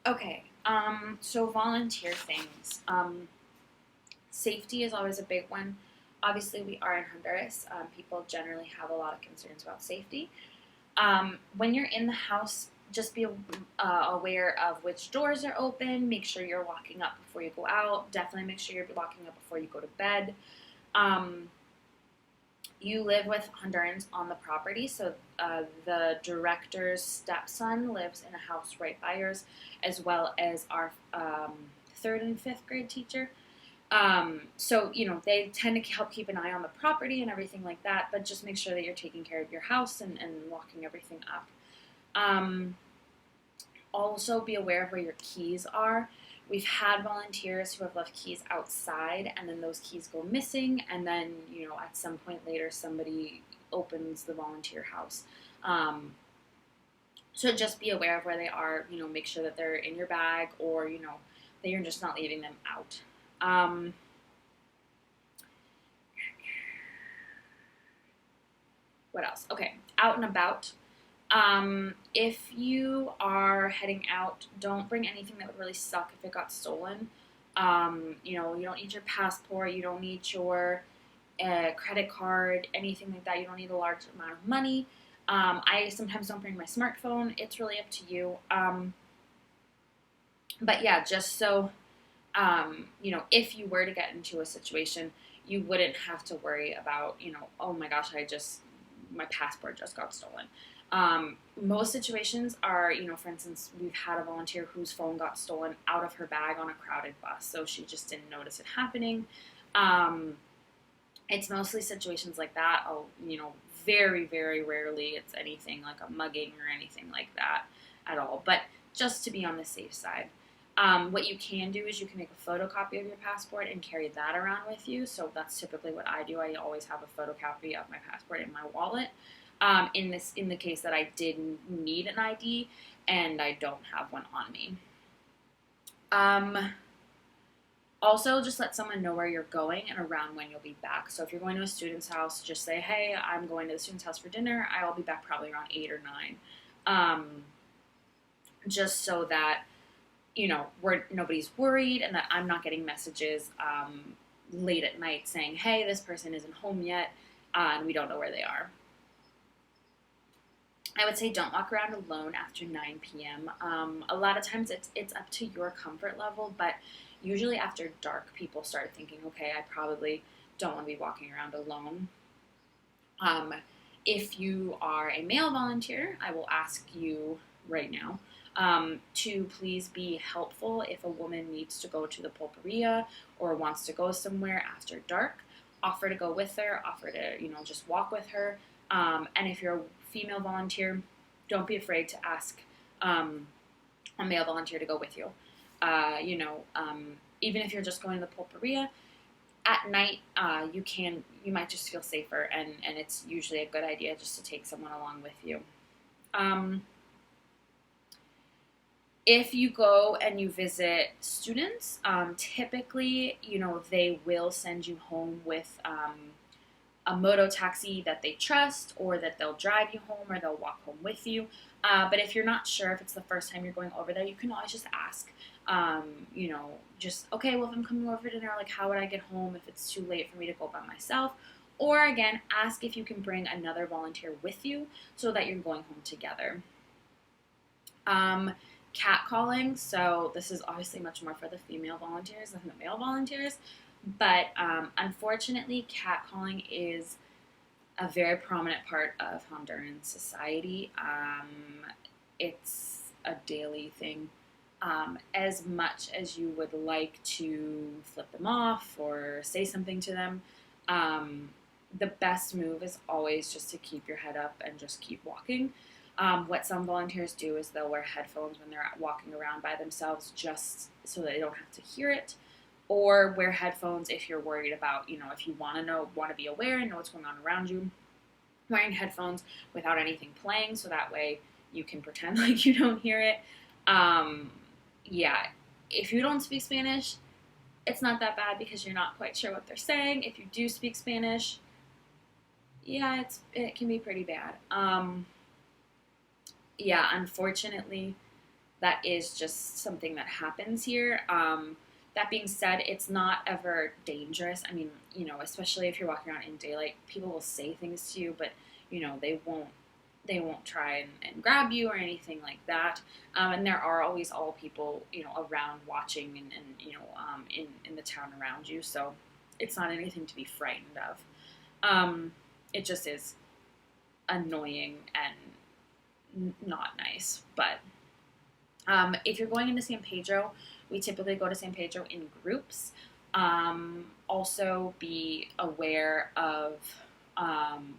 Okay. So volunteer things. Safety is always a big one. Obviously, we are in Honduras. People generally have a lot of concerns about safety. When you're in the house, just be aware of which doors are open. Make sure you're locking up before you go out. Definitely make sure you're locking up before you go to bed. Um, you live with Hondurans on the property, so the director's stepson lives in a house right by yours, as well as our third and fifth grade teacher. So, they tend to help keep an eye on the property and everything like that, but just make sure that you're taking care of your house and locking everything up. Um, Also, be aware of where your keys are. We've had volunteers who have left keys outside, and then those keys go missing, and then, at some point later, somebody opens the volunteer house. Um, so just be aware of where they are, make sure that they're in your bag, or, that you're just not leaving them out. What else? Okay, out and about. If you are heading out, don't bring anything that would really suck if it got stolen. You don't need your passport, you don't need your credit card, anything like that. You don't need a large amount of money. I sometimes don't bring my smartphone. It's really up to you. But yeah, just so if you were to get into a situation, you wouldn't have to worry about, oh my gosh, my passport just got stolen. Most situations are, for instance, we've had a volunteer whose phone got stolen out of her bag on a crowded bus, so she just didn't notice it happening. Um, it's mostly situations like that. Very, very rarely it's anything like a mugging or anything like that at all. But just to be on the safe side. What you can do is you can make a photocopy of your passport and carry that around with you. So that's typically what I do. I always have a photocopy of my passport in my wallet. In the case that I did need an ID and I don't have one on me. Um, Also, just let someone know where you're going and around when you'll be back. So if you're going to a student's house, just say, "Hey, I'm going to the student's house for dinner. I'll be back probably around 8 or 9." Um, just so that nobody's worried and that I'm not getting messages late at night saying, "Hey, this person isn't home yet," and we don't know where they are. I would say don't walk around alone after 9 p.m. A lot of times it's up to your comfort level, but usually after dark, people start thinking, okay, I probably don't want to be walking around alone. Um, if you are a male volunteer, I will ask you right now to please be helpful if a woman needs to go to the pulperia or wants to go somewhere after dark. Offer to go with her, offer to, just walk with her. And if you're a female volunteer, don't be afraid to ask a male volunteer to go with you. Even if you're just going to the pulperia, at night you might just feel safer, and it's usually a good idea just to take someone along with you. Um, if you go and you visit students, typically they will send you home with a moto taxi that they trust, or that they'll drive you home, or they'll walk home with you. But if you're not sure if it's the first time you're going over there, you can always just ask. Just, okay, well, if I'm coming over for dinner, like, how would I get home if it's too late for me to go by myself? Or again, ask if you can bring another volunteer with you so that you're going home together. Catcalling, so this is obviously much more for the female volunteers than the male volunteers, but unfortunately, catcalling is a very prominent part of Honduran society. It's a daily thing. As much as you would like to flip them off or say something to them, um, the best move is always just to keep your head up and just keep walking. What some volunteers do is they'll wear headphones when they're walking around by themselves, just so that they don't have to hear it, or wear headphones if you're worried about, if you want to be aware and know what's going on around you. Wearing headphones without anything playing, so that way you can pretend like you don't hear it. Um, yeah, if you don't speak Spanish, it's not that bad because you're not quite sure what they're saying. If you do speak Spanish, yeah, it can be pretty bad. Yeah, unfortunately, that is just something that happens here. That being said, it's not ever dangerous. I mean, especially if you're walking around in daylight, people will say things to you, but they won't try and grab you or anything like that. And there are always all people, around watching in the town around you. So it's not anything to be frightened of. It just is annoying and not nice. But if you're going into San Pedro, we typically go to San Pedro in groups. Also be aware of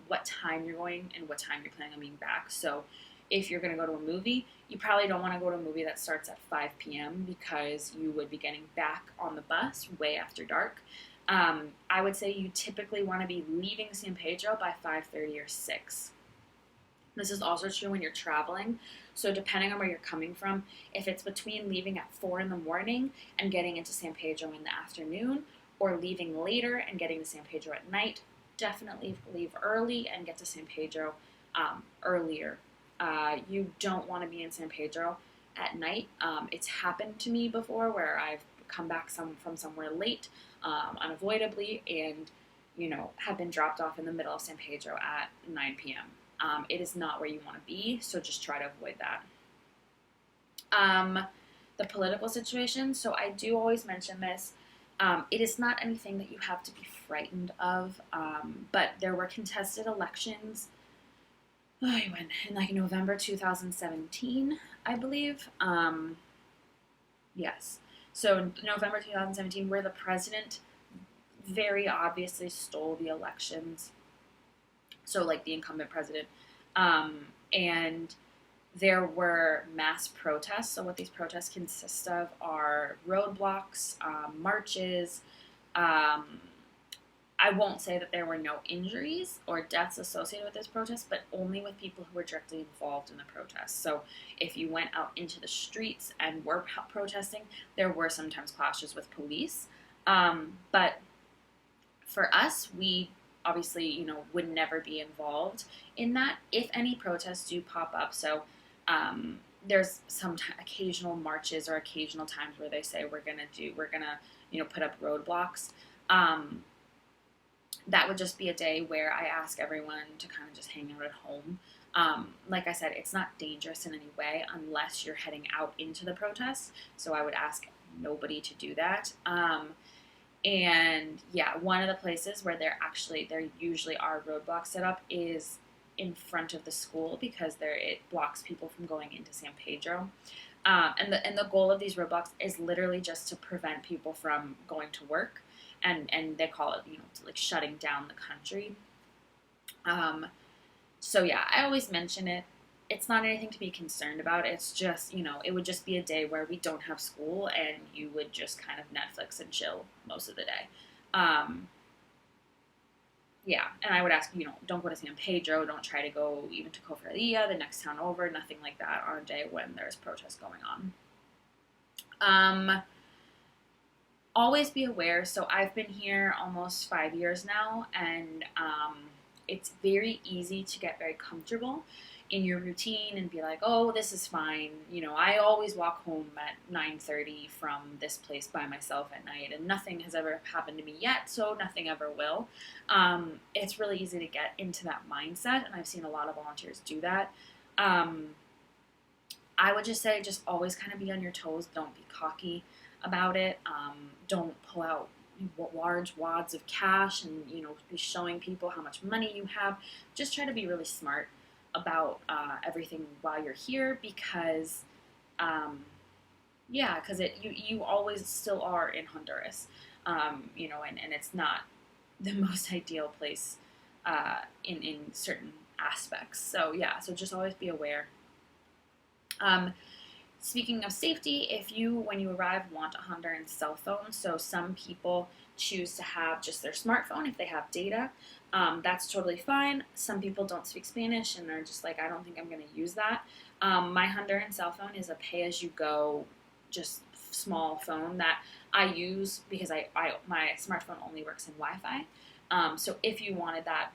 what time you're going and what time you're planning on being back. So if you're going to go to a movie, you probably don't want to go to a movie that starts at 5 p.m. because you would be getting back on the bus way after dark. I would say you typically want to be leaving San Pedro by 5:30 or 6. This is also true when you're traveling. So depending on where you're coming from, if it's between leaving at 4 in the morning and getting into San Pedro in the afternoon, or leaving later and getting to San Pedro at night, definitely leave early and get to San Pedro earlier. You don't want to be in San Pedro at night. It's happened to me before where I've come back from somewhere late, unavoidably, and have been dropped off in the middle of San Pedro at 9 p.m. It is not where you want to be, so just try to avoid that. The political situation, so I do always mention this. It is not anything that you have to be frightened of, but there were contested elections in like November 2017, I believe. Yes. So November 2017, where the president very obviously stole the elections. So like the incumbent president. And there were mass protests. So what these protests consist of are roadblocks, marches. I won't say that there were no injuries or deaths associated with this protest, but only with people who were directly involved in the protests. So if you went out into the streets and were protesting, there were sometimes clashes with police. But for us, we obviously, would never be involved in that. If any protests do pop up, so there's some occasional marches or occasional times where they say we're gonna put up roadblocks. That would just be a day where I ask everyone to kind of just hang out at home. Like I said, it's not dangerous in any way unless you're heading out into the protests. So I would ask nobody to do that. And yeah, one of the places where there usually are roadblocks set up is in front of the school because it blocks people from going into San Pedro. And the goal of these roadblocks is literally just to prevent people from going to work, and they call it like shutting down the country. So yeah, I always mention it. It's not anything to be concerned about. It's just, it would just be a day where we don't have school and you would just kind of Netflix and chill most of the day. Yeah, and I would ask, don't go to San Pedro. Don't try to go even to Cofradia, the next town over, nothing like that on a day when there's protests going on. Always be aware. So I've been here almost 5 years now, and it's very easy to get very comfortable in your routine and be like, oh, this is fine. I always walk home at 9:30 from this place by myself at night, and nothing has ever happened to me yet, so nothing ever will. It's really easy to get into that mindset, and I've seen a lot of volunteers do that. I would just say, just always kind of be on your toes. Don't be cocky about it. Don't pull out large wads of cash and be showing people how much money you have. Just try to be really smart about everything while you're here, because you always still are in Honduras, and it's not the most ideal place in certain aspects. So so just always be aware. Speaking of safety, when you arrive, want a Honduran cell phone. So some people choose to have just their smartphone if they have data. That's totally fine. Some people don't speak Spanish and they're just like, I don't think I'm going to use that. My Honduran cell phone is a pay-as-you-go, just small phone that I use because my smartphone only works in Wi-Fi. So if you wanted that,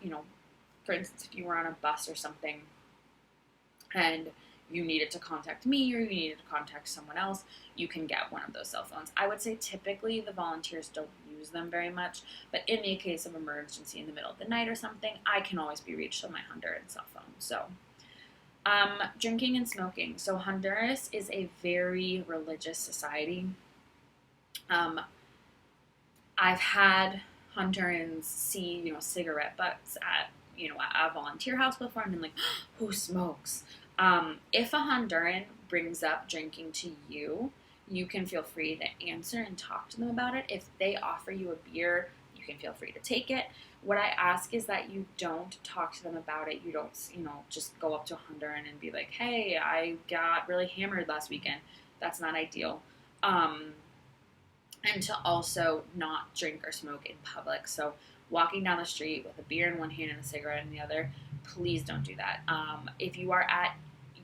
for instance, if you were on a bus or something and you needed to contact me or you needed to contact someone else, you can get one of those cell phones. I would say typically the volunteers don't use them very much, but in the case of emergency in the middle of the night or something, I can always be reached on my Honduran cell phone. So, drinking and smoking. So Honduras is a very religious society. Um, I've had Hondurans see, cigarette butts at, a volunteer house before, and been like, who smokes? If a Honduran brings up drinking to you, you can feel free to answer and talk to them about it. If they offer you a beer, you can feel free to take it. What I ask is that you don't talk to them about it. You don't, just go up to a Honduran and be like, hey, I got really hammered last weekend. That's not ideal. And to also not drink or smoke in public. So walking down the street with a beer in one hand and a cigarette in the other, please don't do that. If you are at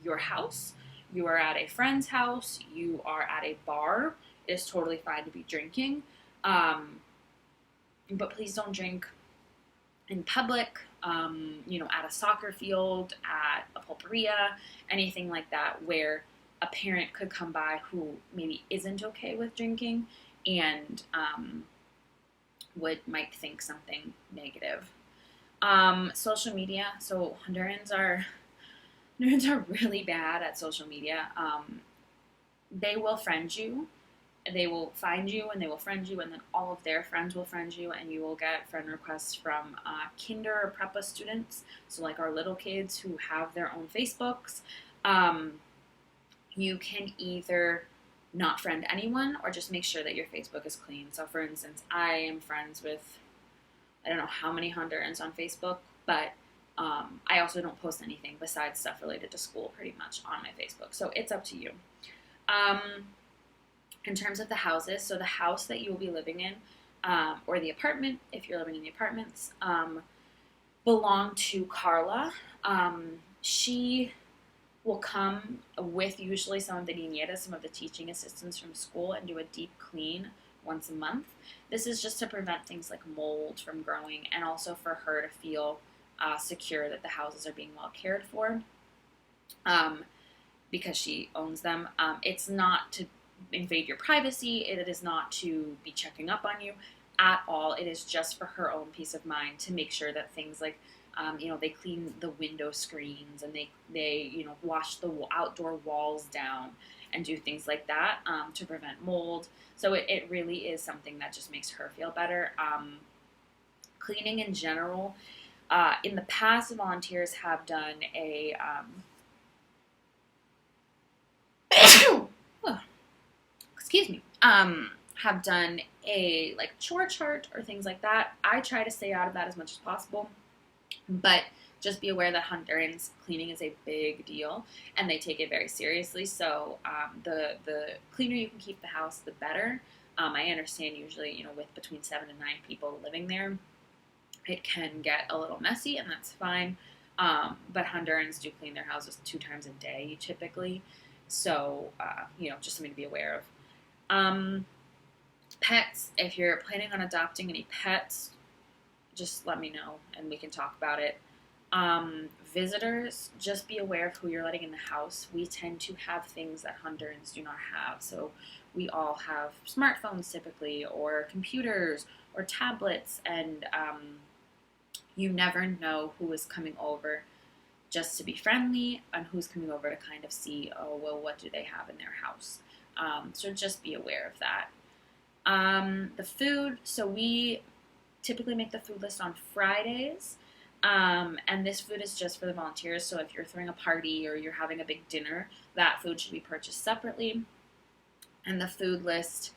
your house, you are at a friend's house, you are at a bar, it is totally fine to be drinking. But please don't drink in public, at a soccer field, at a pulperia, anything like that, where a parent could come by who maybe isn't okay with drinking and might think something negative. Social media. So Hondurans are really bad at social media. They will friend you. They will find you and they will friend you, and then all of their friends will friend you, and you will get friend requests from kinder or prepa students. So like our little kids who have their own Facebooks. You can either not friend anyone or just make sure that your Facebook is clean. So for instance, I am friends with, I don't know how many Hondurans on Facebook, but I also don't post anything besides stuff related to school pretty much on my Facebook. So it's up to you. In terms of the houses, so the house that you will be living in, or the apartment, if you're living in the apartments, belong to Carla. She will come with usually some of the niñeras, some of the teaching assistants from school, and do a deep clean once a month. This is just to prevent things like mold from growing, and also for her to feel secure that the houses are being well cared for, because she owns them. It's not to invade your privacy. It is not to be checking up on you at all. It is just for her own peace of mind to make sure that things like they clean the window screens, and they wash the outdoor walls down and do things like that to prevent mold. So it really is something that just makes her feel better. Cleaning in general, in the past, volunteers have done a excuse me, have done a chore chart or things like that. I try to stay out of that as much as possible. But just be aware that Hondurans, cleaning is a big deal, and they take it very seriously. So the cleaner you can keep the house, the better. I understand usually, with between 7 and 9 people living there, it can get a little messy, and that's fine. But Hondurans do clean their houses 2 times a day, typically. So, just something to be aware of. Pets, if you're planning on adopting any pets, just let me know and we can talk about it. Visitors, just be aware of who you're letting in the house. We tend to have things that Hondurans do not have. So we all have smartphones typically, or computers, or tablets, and you never know who is coming over just to be friendly and who's coming over to kind of see, oh, well, what do they have in their house? So just be aware of that. The food, so we typically make the food list on Fridays, and this food is just for the volunteers. So if you're throwing a party or you're having a big dinner, that food should be purchased separately. And the food list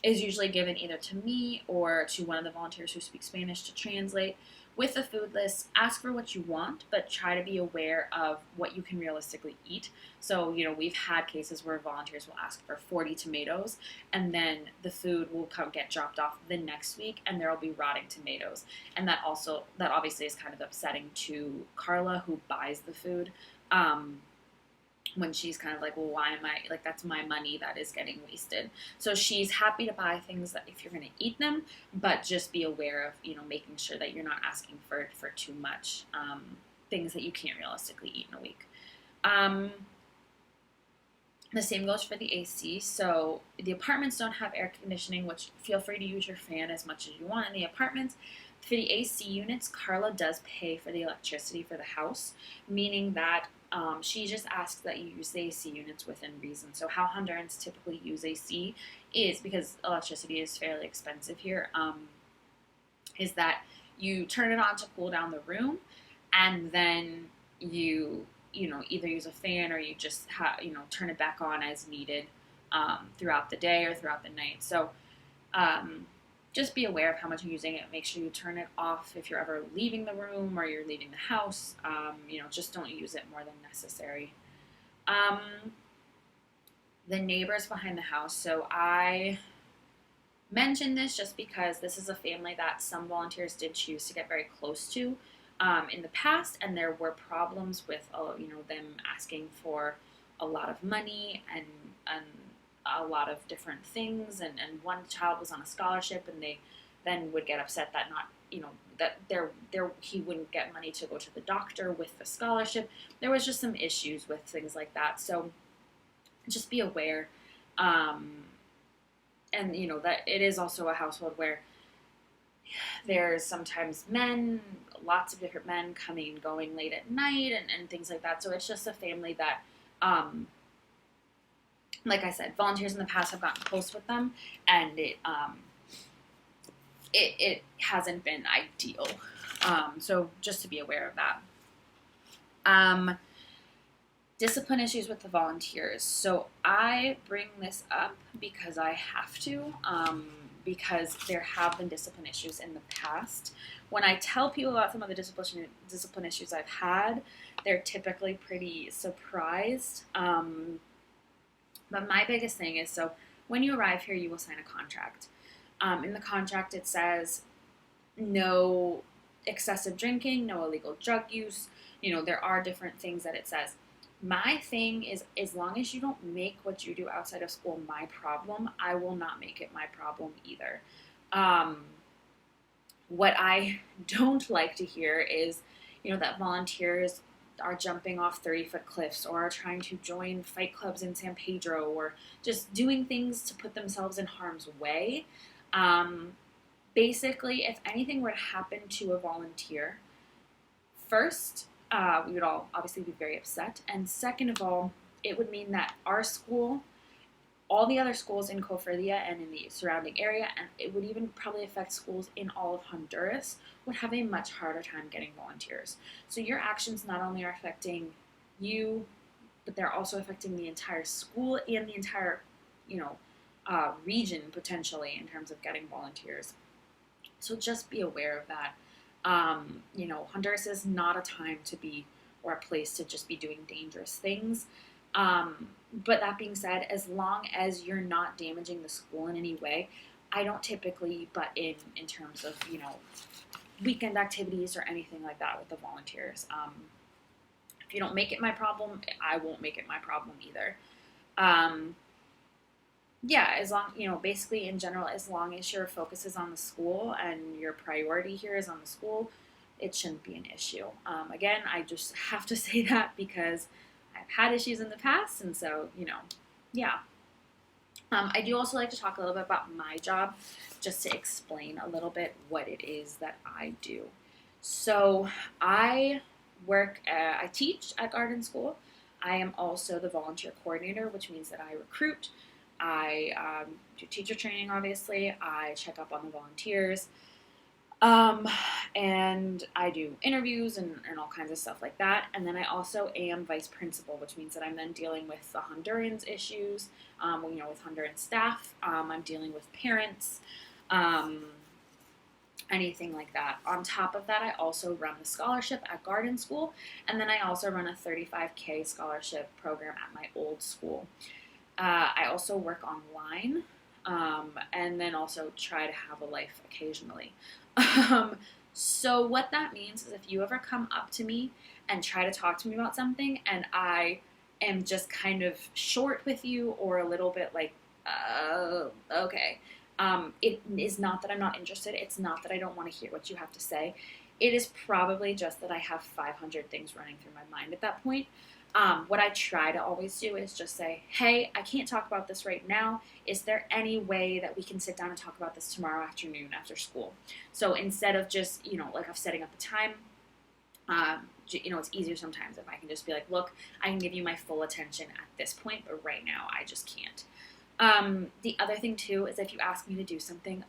is usually given either to me or to one of the volunteers who speak Spanish to translate. With the food list, ask for what you want, but try to be aware of what you can realistically eat. So, we've had cases where volunteers will ask for 40 tomatoes, and then the food will get dropped off the next week, and there will be rotting tomatoes. And that obviously is kind of upsetting to Carla, who buys the food, when she's kind of like, well, why am I, that's my money that is getting wasted. So she's happy to buy things that if you're going to eat them, but just be aware of, making sure that you're not asking for too much. things that you can't realistically eat in a week. Um, the same goes for the AC. So the apartments don't have air conditioning, which feel free to use your fan as much as you want in the apartments. For the AC units, Carla does pay for the electricity for the house, meaning that she just asks that you use the AC units within reason. So how Hondurans typically use AC is, because electricity is fairly expensive here, is that you turn it on to cool down the room, and then either use a fan or you just turn it back on as needed throughout the day or throughout the night. So just be aware of how much you're using it. Make sure you turn it off if you're ever leaving the room or you're leaving the house. Just don't use it more than necessary. The neighbors behind the house. So I mention this just because this is a family that some volunteers did choose to get very close to in the past, and there were problems with them asking for a lot of money and a lot of different things, and one child was on a scholarship, and they then would get upset that he wouldn't get money to go to the doctor with the scholarship. There was just some issues with things like that, so just be aware. And that it is also a household where there's sometimes lots of different men coming and going late at night and things like that. So it's just a family that, like I said, volunteers in the past have gotten close with them, and it hasn't been ideal. So just to be aware of that. Discipline issues with the volunteers. So I bring this up because I have to, because there have been discipline issues in the past. When I tell people about some of the discipline issues I've had, they're typically pretty surprised. But my biggest thing is, so when you arrive here, you will sign a contract. In the contract, it says no excessive drinking, no illegal drug use. There are different things that it says. My thing is, as long as you don't make what you do outside of school my problem, I will not make it my problem either. What I don't like to hear is, that volunteers are jumping off 30-foot cliffs or are trying to join fight clubs in San Pedro or just doing things to put themselves in harm's way. Basically, if anything were to happen to a volunteer, first, we would all obviously be very upset. And second of all, it would mean that our school, all the other schools in Cofradia and in the surrounding area, and it would even probably affect schools in all of Honduras, would have a much harder time getting volunteers. So your actions not only are affecting you, but they're also affecting the entire school and the entire, region potentially in terms of getting volunteers. So just be aware of that. Honduras is not a time to be, or a place to just be doing dangerous things. But that being said, as long as you're not damaging the school in any way, I don't typically butt in terms of, weekend activities or anything like that with the volunteers. If you don't make it my problem, I won't make it my problem either. As long, basically in general, as long as your focus is on the school and your priority here is on the school, it shouldn't be an issue. Again, I just have to say that because I've had issues in the past, and so, yeah. I do also like to talk a little bit about my job, just to explain a little bit what it is that I do. So I teach at Garden School. I am also the volunteer coordinator, which means that I recruit. I do teacher training, obviously. I check up on the volunteers. And I do interviews and all kinds of stuff like that. And then I also am vice principal, which means that I'm then dealing with the Hondurans issues, with Honduran staff. I'm dealing with parents, anything like that. On top of that, I also run the scholarship at Garden School, and then I also run a 35K scholarship program at my old school. I also work online, and then also try to have a life occasionally. So what that means is if you ever come up to me and try to talk to me about something and I am just kind of short with you or a little bit like, okay, it is not that I'm not interested. It's not that I don't want to hear what you have to say. it is probably just that I have 500 things running through my mind at that point. What I try to always do is just say, hey, I can't talk about this right now. Is there any way that we can sit down and talk about this tomorrow afternoon after school? So instead of just, like of setting up the time, it's easier sometimes if I can just be like, look, I can give you my full attention at this point, but right now I just can't. The other thing too is if you ask me to do something,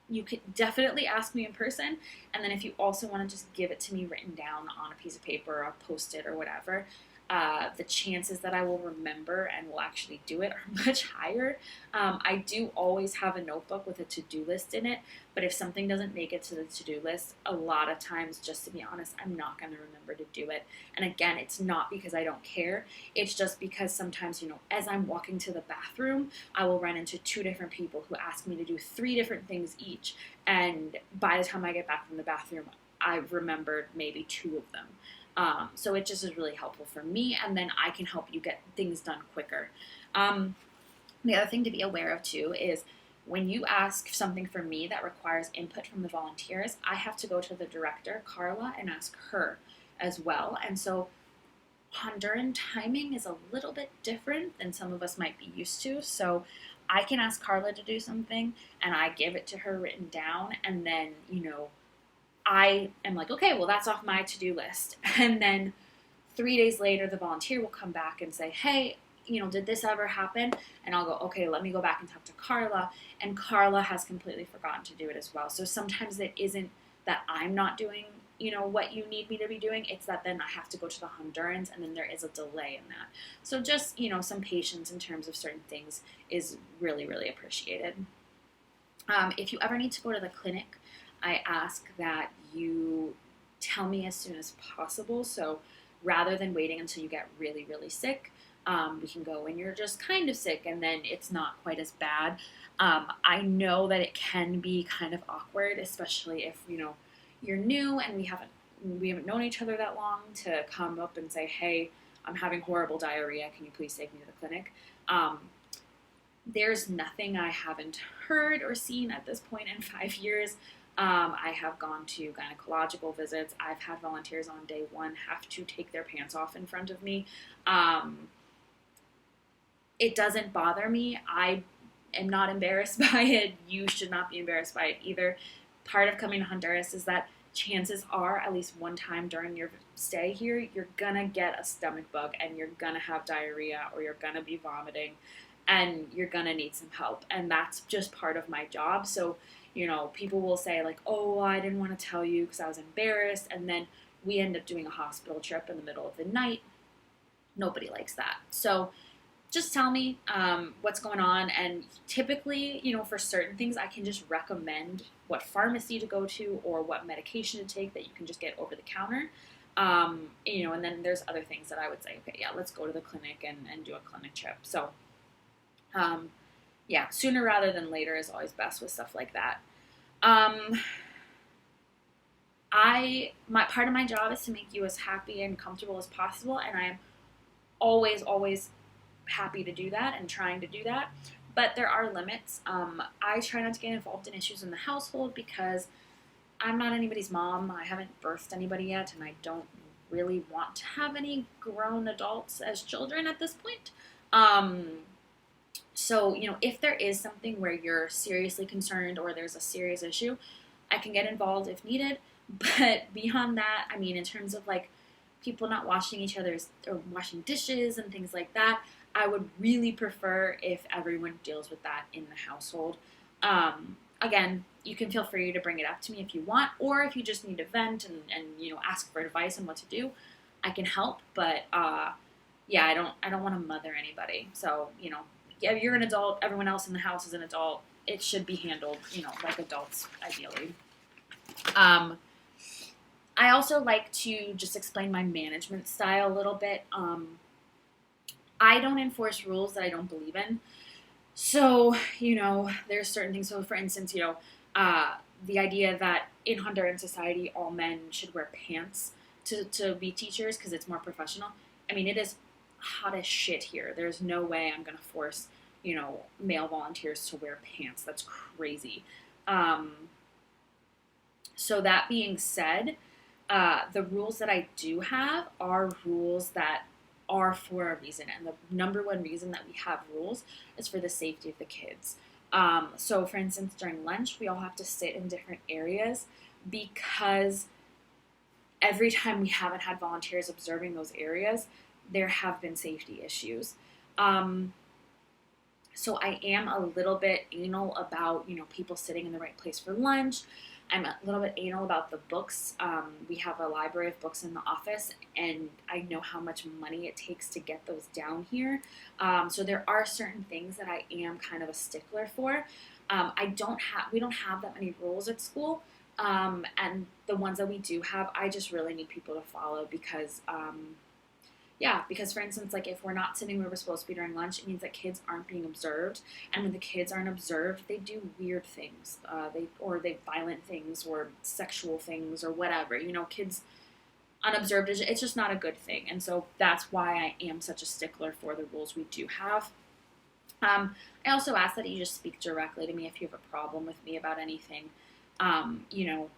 you could definitely ask me in person, and then if you also want to just give it to me written down on a piece of paper or a post-it or whatever, the chances that I will remember and will actually do it are much higher. I do always have a notebook with a to-do list in it, but if something doesn't make it to the to-do list, a lot of times, just to be honest, I'm not going to remember to do it. And again, it's not because I don't care. It's just because sometimes, as I'm walking to the bathroom, I will run into 2 different people who ask me to do 3 different things each. And by the time I get back from the bathroom, I've remembered maybe 2 of them. So it just is really helpful for me, and then I can help you get things done quicker. The other thing to be aware of too is when you ask something from me that requires input from the volunteers, I have to go to the director, Carla, and ask her as well. And so Honduran timing is a little bit different than some of us might be used to. So I can ask Carla to do something, and I give it to her written down, and then, I am like, okay, well, that's off my to-do list. And then 3 days later, the volunteer will come back and say, hey, did this ever happen? And I'll go, okay, let me go back and talk to Carla. And Carla has completely forgotten to do it as well. So sometimes it isn't that I'm not doing, what you need me to be doing. It's that then I have to go to the Hondurans, and then there is a delay in that. So just, some patience in terms of certain things is really, really appreciated. If you ever need to go to the clinic, I ask that you tell me as soon as possible. So rather than waiting until you get really, really sick, we can go when you're just kind of sick, and then it's not quite as bad. I know that it can be kind of awkward, especially if, you're new and we haven't known each other that long, to come up and say, hey, I'm having horrible diarrhea. Can you please take me to the clinic? There's nothing I haven't heard or seen at this point in 5 years. I have gone to gynecological visits. I've had volunteers on day 1 have to take their pants off in front of me. It doesn't bother me. I am not embarrassed by it. You should not be embarrassed by it either. Part of coming to Honduras is that chances are, at least one time during your stay here, you're gonna get a stomach bug, and you're gonna have diarrhea, or you're gonna be vomiting, and you're gonna need some help. And that's just part of my job. So people will say like, oh, I didn't want to tell you because I was embarrassed. And then we end up doing a hospital trip in the middle of the night. Nobody likes that. So just tell me what's going on. And typically, for certain things, I can just recommend what pharmacy to go to or what medication to take that you can just get over the counter. And then there's other things that I would say, okay, yeah, let's go to the clinic and do a clinic trip. So yeah, sooner rather than later is always best with stuff like that. Part of my job is to make you as happy and comfortable as possible, and I am always, always happy to do that and trying to do that. But there are limits. I try not to get involved in issues in the household because I'm not anybody's mom. I haven't birthed anybody yet, and I don't really want to have any grown adults as children at this point. So, if there is something where you're seriously concerned or there's a serious issue, I can get involved if needed. But beyond that, in terms of like people not washing each other's or washing dishes and things like that, I would really prefer if everyone deals with that in the household. Again, you can feel free to bring it up to me if you want, or if you just need to vent and ask for advice on what to do, I can help. But yeah, I don't want to mother anybody. So yeah, you're an adult, everyone else in the house is an adult. It should be handled, like adults, ideally. I also like to just explain my management style a little bit. I don't enforce rules that I don't believe in. So, there's certain things. So, for instance, the idea that in Honduran society, all men should wear pants to be teachers because it's more professional. It is hot as shit here. There's no way I'm going to force, male volunteers to wear pants. That's crazy. So that being said, The rules that I do have are rules that are for a reason, and the number one reason that we have rules is for the safety of the kids. So, for instance, during lunch, we all have to sit in different areas because every time we haven't had volunteers observing those areas, there have been safety issues. Um, so I am a little bit anal about, people sitting in the right place for lunch. I'm a little bit anal about the books. We have a library of books in the office, and I know how much money it takes to get those down here. So there are certain things that I am kind of a stickler for. We don't have that many rules at school, and the ones that we do have, I just really need people to follow because yeah, because for instance, like if we're not sitting where we're supposed to be during lunch, it means that kids aren't being observed, and when the kids aren't observed, they do weird things. They violent things or sexual things or whatever. Kids unobserved it's just not a good thing, and so that's why I am such a stickler for the rules we do have. I also ask that you just speak directly to me if you have a problem with me about anything. Um, you know,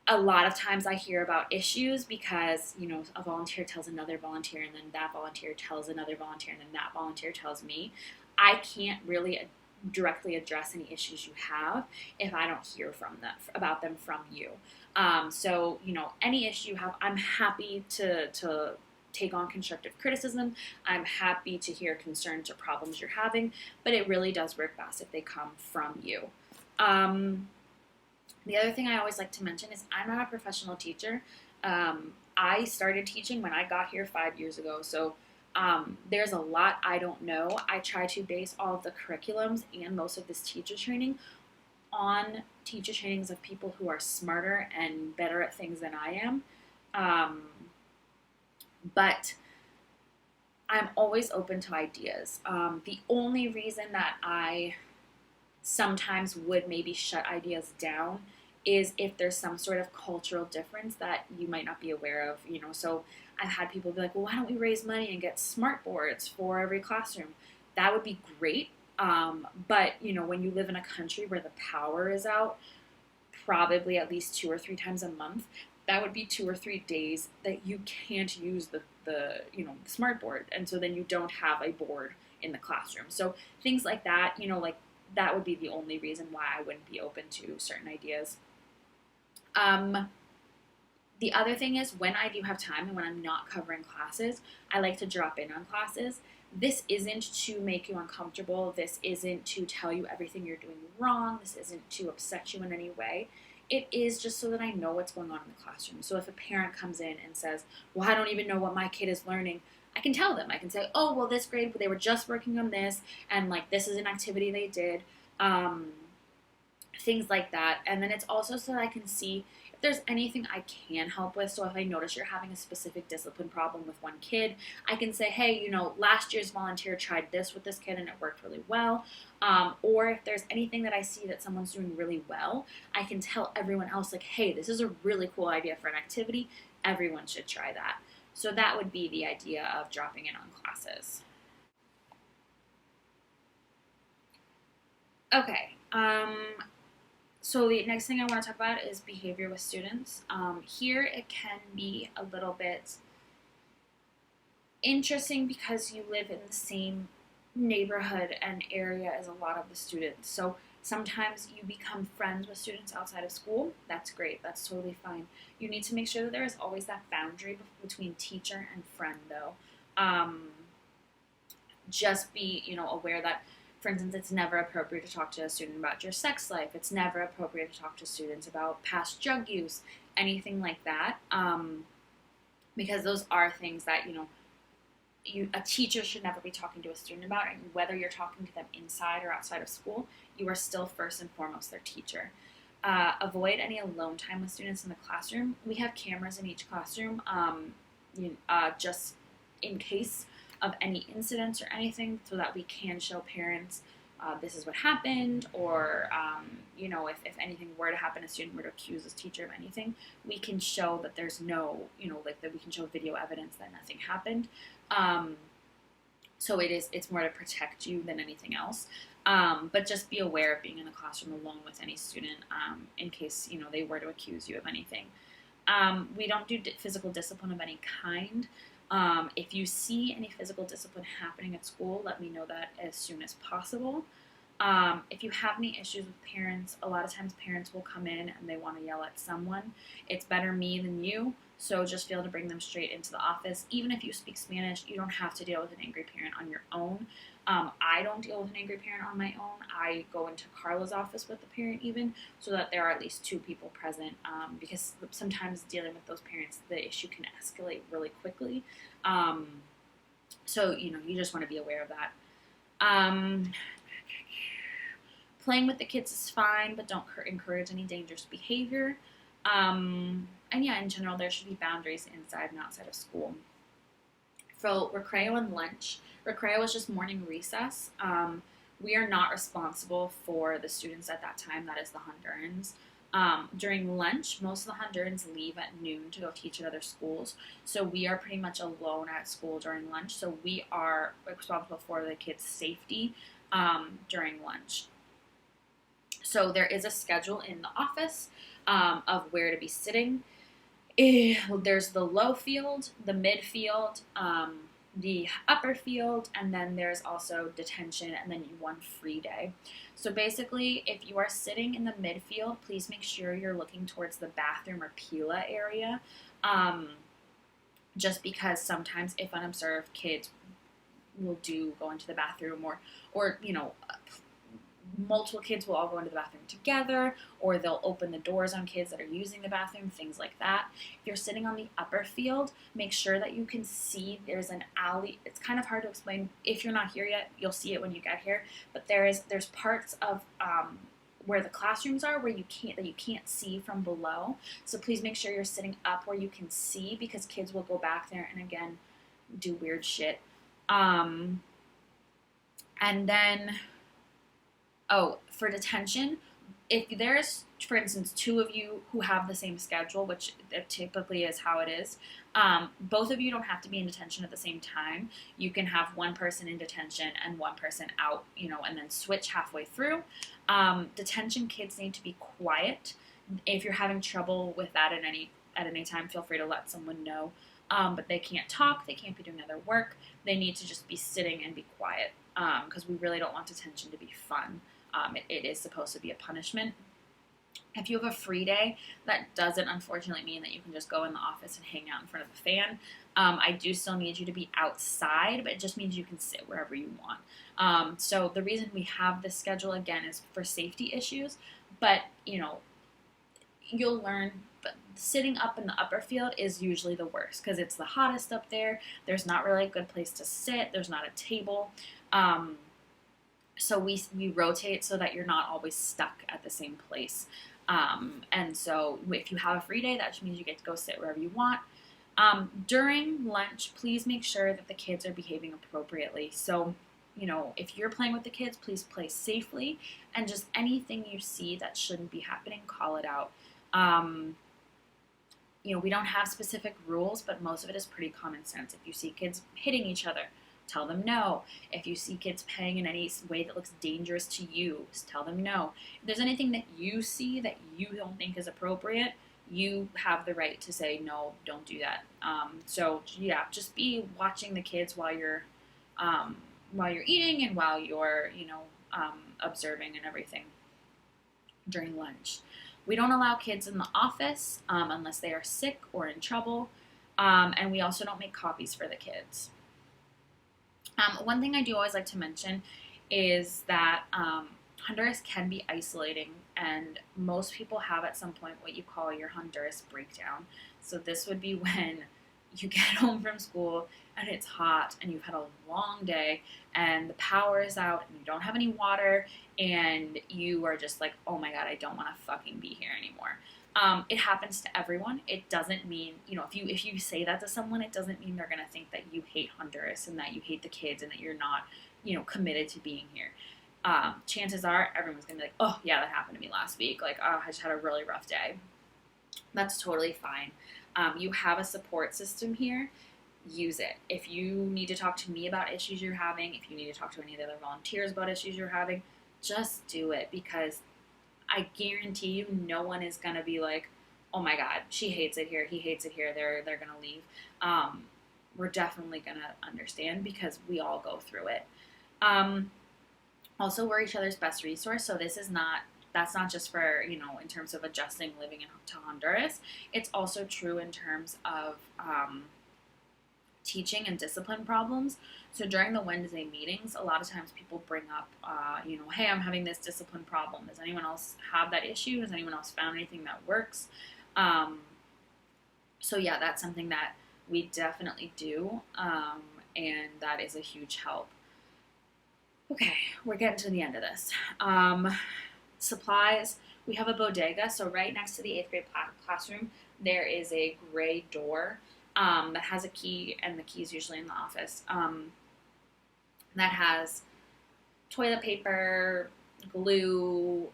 a lot of times I hear about issues because, a volunteer tells another volunteer, and then that volunteer tells another volunteer, and then that volunteer tells me. I can't really directly address any issues you have if I don't hear about them from you. So, any issue you have, I'm happy to take on constructive criticism. I'm happy to hear concerns or problems you're having, but it really does work best if they come from you. The other thing I always like to mention is I'm not a professional teacher. I started teaching when I got here 5 years ago, so there's a lot I don't know. I try to base all of the curriculums and most of this teacher training on teacher trainings of people who are smarter and better at things than I am. But I'm always open to ideas. The only reason that I sometimes would maybe shut ideas down is if there's some sort of cultural difference that you might not be aware of. So I've had people be like, well, why don't we raise money and get smart boards for every classroom? That would be great. But when you live in a country where the power is out probably at least 2 or 3 times a month, that would be 2 or 3 days that you can't use the smart board, and so then you don't have a board in the classroom. So things like that, like that would be the only reason why I wouldn't be open to certain ideas. The other thing is when I do have time and when I'm not covering classes, I like to drop in on classes. This isn't to make you uncomfortable. This isn't to tell you everything you're doing wrong. This isn't to upset you in any way. It is just so that I know what's going on in the classroom. So if a parent comes in and says, well, I don't even know what my kid is learning, I can tell them. I can say, oh, well, this grade, they were just working on this, and like this is an activity they did, things like that. And then it's also so that I can see if there's anything I can help with. So if I notice you're having a specific discipline problem with one kid, I can say, hey, last year's volunteer tried this with this kid and it worked really well. Or if there's anything that I see that someone's doing really well, I can tell everyone else, like, hey, this is a really cool idea for an activity. Everyone should try that. So that would be the idea of dropping in on classes. Okay. So the next thing I want to talk about is behavior with students. Here it can be a little bit interesting because you live in the same neighborhood and area as a lot of the students. So sometimes you become friends with students outside of school. That's great. That's totally fine. You need to make sure that there is always that boundary between teacher and friend, though. Just be, aware that, for instance, it's never appropriate to talk to a student about your sex life. It's never appropriate to talk to students about past drug use, anything like that, because those are things that, a teacher should never be talking to a student about, and whether you're talking to them inside or outside of school, you are still first and foremost their teacher. Avoid any alone time with students in the classroom. We have cameras in each classroom, just in case of any incidents or anything, so that we can show parents this is what happened, or if anything were to happen, a student were to accuse this teacher of anything, we can show that there's no, that we can show video evidence that nothing happened. So it's more to protect you than anything else. But just be aware of being in the classroom alone with any student in case they were to accuse you of anything. We don't do physical discipline of any kind. If you see any physical discipline happening at school, let me know that as soon as possible. If you have any issues with parents, a lot of times parents will come in and they want to yell at someone. It's better me than you, so just feel to bring them straight into the office. Even if you speak Spanish, you don't have to deal with an angry parent on your own. I don't deal with an angry parent on my own. I go into Carla's office with the parent even, so that there are at least two people present, because sometimes dealing with those parents, the issue can escalate really quickly. So, you just want to be aware of that. Playing with the kids is fine, but don't encourage any dangerous behavior. And yeah, in general, there should be boundaries inside and outside of school. For recreo and lunch, recreo is just morning recess. We are not responsible for the students at that time. That is the Hondurans. During lunch, most of the Hondurans leave at noon to go teach at other schools. So we are pretty much alone at school during lunch. So we are responsible for the kids' safety during lunch. So there is a schedule in the office of where to be sitting. There's the low field, the mid field, the upper field, and then there's also detention, and then one free day. So basically, if you are sitting in the midfield, please make sure you're looking towards the bathroom or pila area, just because sometimes if unobserved, kids will go into the bathroom, or multiple kids will all go into the bathroom together, or they'll open the doors on kids that are using the bathroom, things like that. If you're sitting on the upper field, make sure that you can see there's an alley. It's kind of hard to explain. If you're not here yet, you'll see it when you get here, but there's parts of where the classrooms are that you can't see from below. So please make sure you're sitting up where you can see, because kids will go back there and again do weird shit. And then for detention, if there's, for instance, two of you who have the same schedule, which typically is how it is, both of you don't have to be in detention at the same time. You can have one person in detention and one person out, and then switch halfway through. Detention kids need to be quiet. If you're having trouble with that at any time, feel free to let someone know. But they can't talk, they can't be doing other work. They need to just be sitting and be quiet, because we really don't want detention to be fun. It is supposed to be a punishment. If you have a free day, that doesn't unfortunately mean that you can just go in the office and hang out in front of the fan. I do still need you to be outside, but it just means you can sit wherever you want. So the reason we have this schedule, again, is for safety issues, but, you'll learn. But sitting up in the upper field is usually the worst, because it's the hottest up there. There's not really a good place to sit. There's not a table. So we rotate so that you're not always stuck at the same place. And so if you have a free day, that just means you get to go sit wherever you want. During lunch, please make sure that the kids are behaving appropriately. So, if you're playing with the kids, please play safely, and just anything you see that shouldn't be happening, call it out. We don't have specific rules, but most of it is pretty common sense. If you see kids hitting each other, tell them no. If you see kids playing in any way that looks dangerous to you, tell them no. If there's anything that you see that you don't think is appropriate, you have the right to say, no, don't do that. So yeah, just be watching the kids while you're eating and while you're, observing and everything during lunch. We don't allow kids in the office unless they are sick or in trouble. And we also don't make copies for the kids. One thing I do always like to mention is that Honduras can be isolating, and most people have at some point what you call your Honduras breakdown. So this would be when you get home from school and it's hot and you've had a long day and the power is out and you don't have any water and you are just like, oh my god, I don't want to fucking be here anymore. It happens to everyone. It doesn't mean, if you say that to someone, it doesn't mean they're going to think that you hate Honduras and that you hate the kids and that you're not, committed to being here. Chances are everyone's going to be like, oh yeah, that happened to me last week. Like, oh, I just had a really rough day. That's totally fine. You have a support system here. Use it. If you need to talk to me about issues you're having, if you need to talk to any of the other volunteers about issues you're having, just do it, because I guarantee you no one is going to be like, oh my God, she hates it here, he hates it here, they're gonna leave. We're definitely gonna understand because we all go through it. Um, Also, we're each other's best resource. So that's not just for, in terms of adjusting living to Honduras. It's also true in terms of teaching and discipline problems. So during the Wednesday meetings, a lot of times people bring up, hey, I'm having this discipline problem. Does anyone else have that issue? Has anyone else found anything that works? Um, so yeah, that's something that we definitely do, and that is a huge help. Okay, we're getting to the end of this. Supplies. We have a bodega, so right next to the eighth grade classroom, there is a gray door that has a key, and the key is usually in the office. That has toilet paper, glue,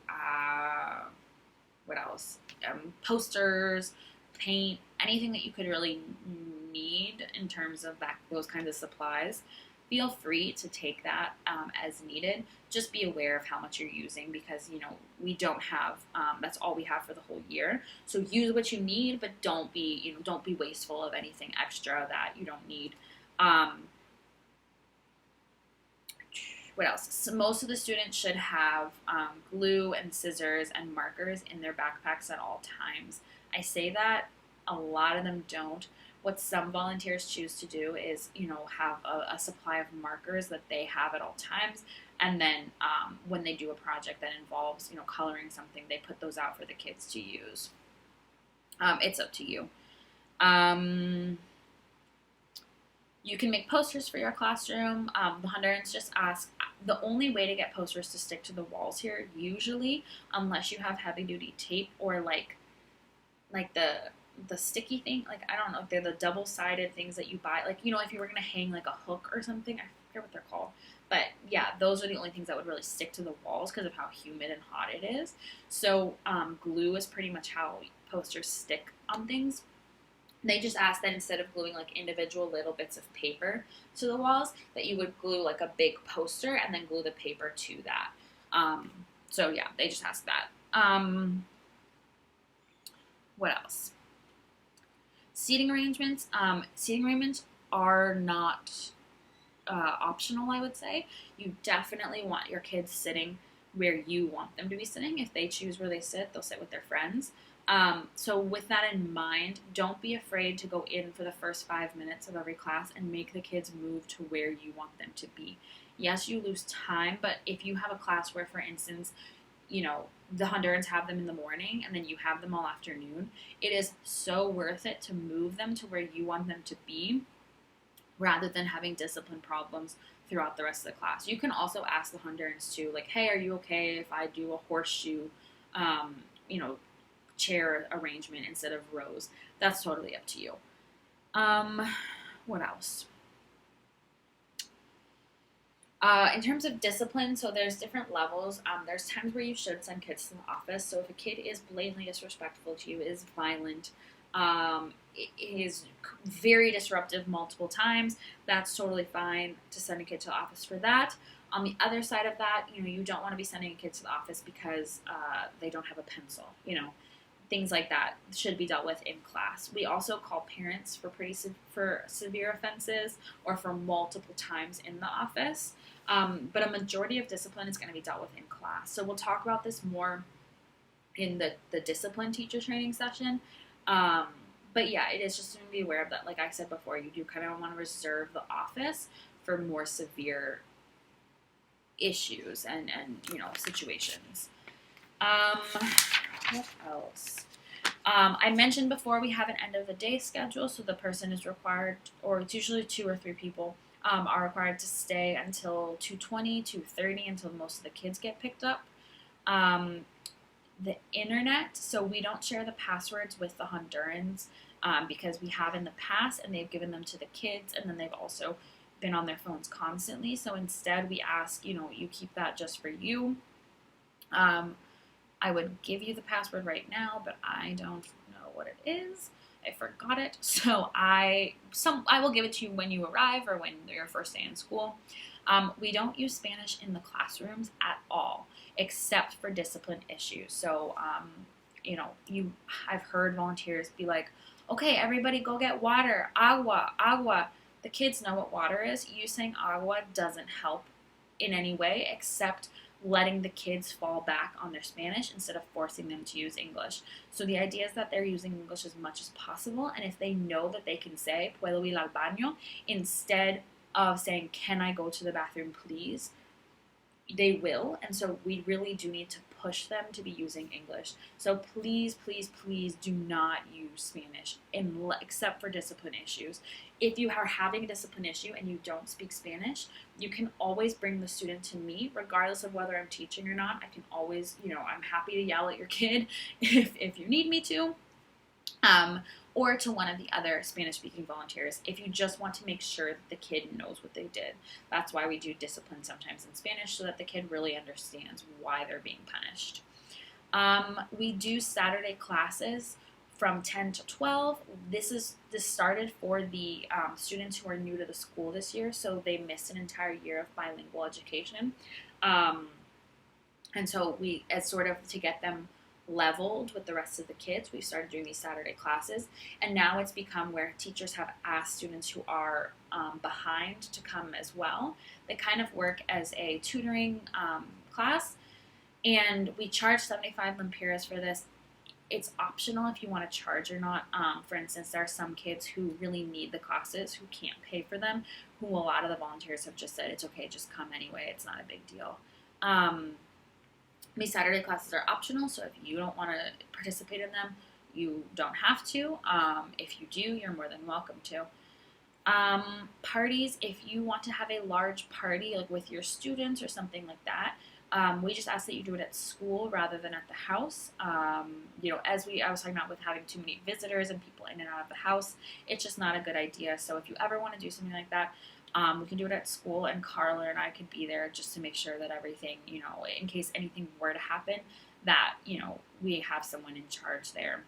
what else? Posters, paint, anything that you could really need in terms of those kinds of supplies. Feel free to take that as needed. Just be aware of how much you're using because we don't have that's all we have for the whole year. So use what you need, but don't be wasteful of anything extra that you don't need. What else? So most of the students should have glue and scissors and markers in their backpacks at all times. I say that, a lot of them don't. What some volunteers choose to do is, have a supply of markers that they have at all times. And then when they do a project that involves, coloring something, they put those out for the kids to use. It's up to you. You can make posters for your classroom. The Hondurans just ask, the only way to get posters to stick to the walls here, usually, unless you have heavy duty tape or like the sticky thing, like I don't know if they're the double sided things that you buy, like if you were gonna hang like a hook or something, I forget what they're called, but yeah, those are the only things that would really stick to the walls because of how humid and hot it is. So glue is pretty much how posters stick on things. They just asked that instead of gluing like individual little bits of paper to the walls, that you would glue like a big poster and then glue the paper to that. So yeah, they just asked that. What else? Seating arrangements. Seating arrangements are not optional, I would say. You definitely want your kids sitting where you want them to be sitting. If they choose where they sit, they'll sit with their friends. So with that in mind, don't be afraid to go in for the first 5 minutes of every class and make the kids move to where you want them to be. Yes, you lose time, but if you have a class where, for instance, the Hondurans have them in the morning and then you have them all afternoon, it is so worth it to move them to where you want them to be rather than having discipline problems throughout the rest of the class. You can also ask the Hondurans too, like, hey, are you okay if I do a horseshoe, chair arrangement instead of rows? That's totally up to you. What else? In terms of discipline, so there's different levels. There's times where you should send kids to the office. So if a kid is blatantly disrespectful to you, is violent, is very disruptive multiple times, that's totally fine to send a kid to the office for that. On the other side of that, you don't want to be sending a kid to the office because they don't have a pencil. Things like that should be dealt with in class. We also call parents for for severe offenses or for multiple times in the office. But a majority of discipline is going to be dealt with in class. So we'll talk about this more in the discipline teacher training session. But yeah, it is just to be aware of that. Like I said before, you do kind of want to reserve the office for more severe issues and situations. What else? I mentioned before we have an end of the day schedule, so the person is required, or it's usually 2 or 3 people, are required to stay until 2:20, 2:30, until most of the kids get picked up. The internet, so we don't share the passwords with the Hondurans because we have in the past, and they've given them to the kids, and then they've also been on their phones constantly. So instead, we ask, you keep that just for you. I would give you the password right now, but I don't know what it is. I forgot it. So I will give it to you when you arrive or when your first day in school. We don't use Spanish in the classrooms at all, except for discipline issues. So I've heard volunteers be like, okay, everybody go get water, agua, agua. The kids know what water is. You saying agua doesn't help in any way except letting the kids fall back on their Spanish instead of forcing them to use English. So the idea is that they're using English as much as possible, and if they know that they can say puedo ir al baño instead of saying can I go to the bathroom please, they will. And so we really do need to push them to be using English. So please, please, please do not use Spanish except for discipline issues. If you are having a discipline issue and you don't speak Spanish, you can always bring the student to me, regardless of whether I'm teaching or not. I can always, I'm happy to yell at your kid if you need me to. Or to one of the other Spanish-speaking volunteers if you just want to make sure that the kid knows what they did. That's why we do discipline sometimes in Spanish, so that the kid really understands why they're being punished. We do Saturday classes from 10 to 12. This started for the students who are new to the school this year, so they missed an entire year of bilingual education. And so as sort of to get them leveled with the rest of the kids, we started doing these Saturday classes, and now it's become where teachers have asked students who are behind to come as well. They kind of work as a tutoring class, and we charge 75 lempiras for this. It's optional if you want to charge or not. For instance, there are some kids who really need the classes who can't pay for them, who a lot of the volunteers have just said it's okay, just come anyway, it's not a big deal. These Saturday classes are optional, so if you don't want to participate in them, you don't have to. If you do, you're more than welcome to. Parties, if you want to have a large party like with your students or something like that, we just ask that you do it at school rather than at the house. I was talking about with having too many visitors and people in and out of the house, it's just not a good idea. So if you ever want to do something like that, we can do it at school, and Carla and I could be there just to make sure that everything, in case anything were to happen, that, we have someone in charge there.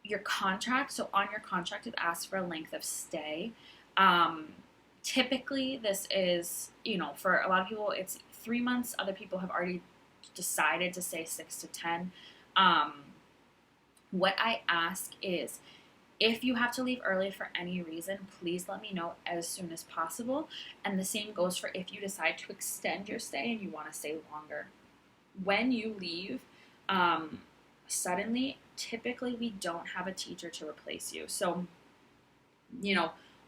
Your contract, so on your contract it asks for a length of stay. Typically this is, for a lot of people it's 3 months. Other people have already decided to say 6 to 10. What I ask is, if you have to leave early for any reason, please let me know as soon as possible. And the same goes for if you decide to extend your stay and you want to stay longer. When you leave suddenly, typically we don't have a teacher to replace you. So,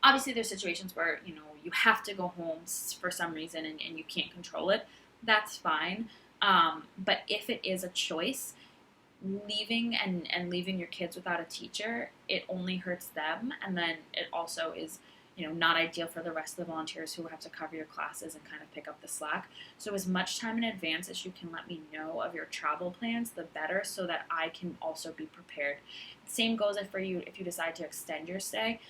obviously there's situations where, you have to go home for some reason and you can't control it. That's fine. But if it is a choice, leaving and leaving your kids without a teacher, it only hurts them, and then it also is not ideal for the rest of the volunteers who have to cover your classes and kind of pick up the slack. So as much time in advance as you can let me know of your travel plans, the better, so that I can also be prepared. Same goes for you if you decide to extend your stay,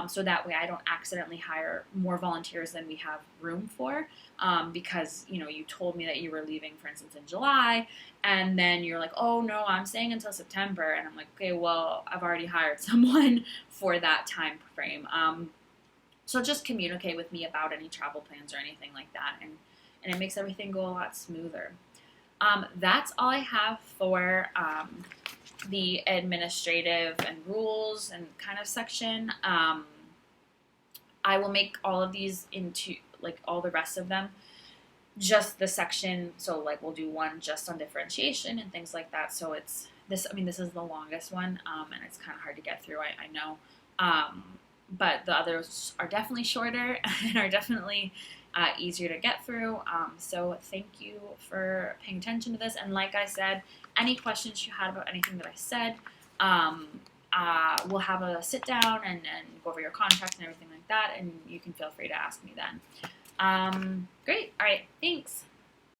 so that way I don't accidentally hire more volunteers than we have room for, because you told me that you were leaving, for instance, in July, and then you're like, oh no, I'm staying until September, and I'm like, okay, well, I've already hired someone for that time frame. So just communicate with me about any travel plans or anything like that, and it makes everything go a lot smoother. That's all I have for the administrative and rules and kind of section. I will make all of these into, all the rest of them, just the section, so we'll do one just on differentiation and things like that. So this is the longest one, and it's kind of hard to get through, I know. But the others are definitely shorter and are definitely easier to get through. So thank you for paying attention to this. And like I said, any questions you had about anything that I said, we'll have a sit down and go over your contract and everything like that, and you can feel free to ask me then. Great. All right. Thanks.